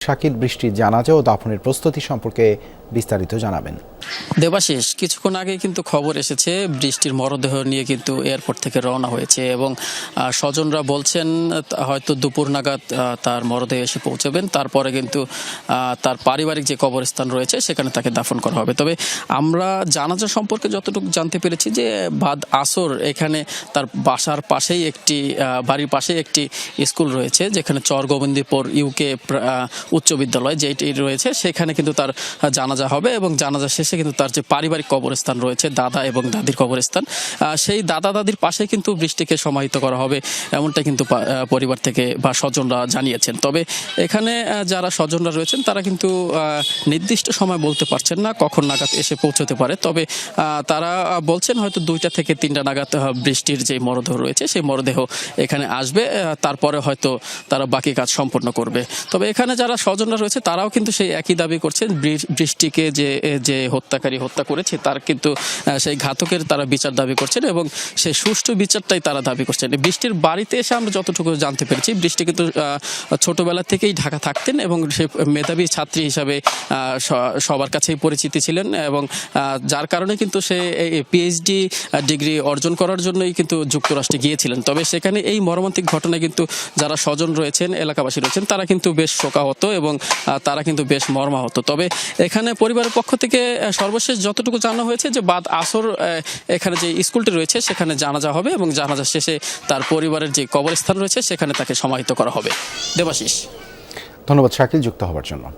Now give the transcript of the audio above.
শাকিল বৃষ্টির জানাজা ও দাফনের প্রস্তুতি সম্পর্কে বিস্তারিত জানাবেন। দেবাশিস, কিছুক্ষণ আগে কিন্তু খবর এসেছে বৃষ্টির মরদেহ নিয়ে কিন্তু এয়ারপোর্ট থেকে রওনা হয়েছে এবং স্বজনরা বলছেন হয়তো দুপুর নাগাদ তার মরদেহ এসে পৌঁছবেন। তারপরে কিন্তু তার পারিবারিক যে কবরস্থান রয়েছে সেখানে তাকে দাফন করা হবে। তবে আমরা জানাজা সম্পর্কে যতটুকু জানতে পেরেছি যে বাদ আসর এখানে তার বাসার পাশেই বাড়ির পাশেই একটি স্কুল রয়েছে, যেখানে চরগোবিন্দপুর ইউকে উচ্চ বিদ্যালয় যেটি রয়েছে, সেখানে কিন্তু তার জানাজা হবে এবং জানাজা শেষে কিন্তু তার যে পারিবারিক কবরস্থান রয়েছে, দাদা এবং দাদির কবরস্থান, সেই দাদা দাদির পাশে কিন্তু বৃষ্টিকে সমাহিত করা হবে, এমনটা কিন্তু পরিবার থেকে বা স্বজনরা জানিয়েছেন। তবে এখানে যারা স্বজনরা রয়েছেন তারা কিন্তু নির্দিষ্ট সময় বলতে পারছেন না কখন নাগাদ এসে পৌঁছতে পারে। তবে তারা বলছেন হয়তো 2টা থেকে 3টা নাগাদ বৃষ্টির যে মরদেহ রয়েছে সেই মরদেহ এখানে আসবে, তারপরে হয়তো তারা বাকি কাজ সম্পন্ন করবে। তবে এখানে যারা স্বজনরা রয়েছে তারাও কিন্তু সেই একই দাবি করছেন, বৃষ্টিকে যে হত্যাকারী হত্যা করেছে তার কিন্তু সেই ঘাতকের তারা বিচার দাবি করছেন এবং সেই সুষ্ঠু বিচারটাই তারা দাবি করছেন। বৃষ্টির বাড়িতে এসে আমরা যতটুকু জানতে পেরেছি, বৃষ্টি কিন্তু ছোটবেলা থেকেই ঢাকা থাকতেন এবং সে মেধাবী ছাত্রী হিসাবে সবার কাছেই পরিচিতি ছিলেন এবং যার কারণে কিন্তু সে পিএইচডি ডিগ্রি অর্জন করার জন্যই কিন্তু যুক্তরাষ্ট্রে গিয়েছিলেন। তবে সেখানে এই মর্মান্তিক ঘটনায় কিন্তু যারা স্বজন রয়েছেন, এলাকাবাসী রয়েছেন, তারা কিন্তু বেশ শোকাহত এবং তারা কিন্তু বেশ মর্মাহত। তবে এখানে পরিবারের পক্ষ থেকে সর্বশেষ যতটুকু জানা হয়েছে যে বাদ আসর এখানে যে স্কুলটি রয়েছে সেখানে জানাজা হবে এবং জানাজা শেষে তার পরিবারের যে কবরস্থান রয়েছে সেখানে তাকে সমাহিত করা হবে। দেবাশিস, ধন্যবাদ শাকিল যুক্ত হওয়ার জন্য।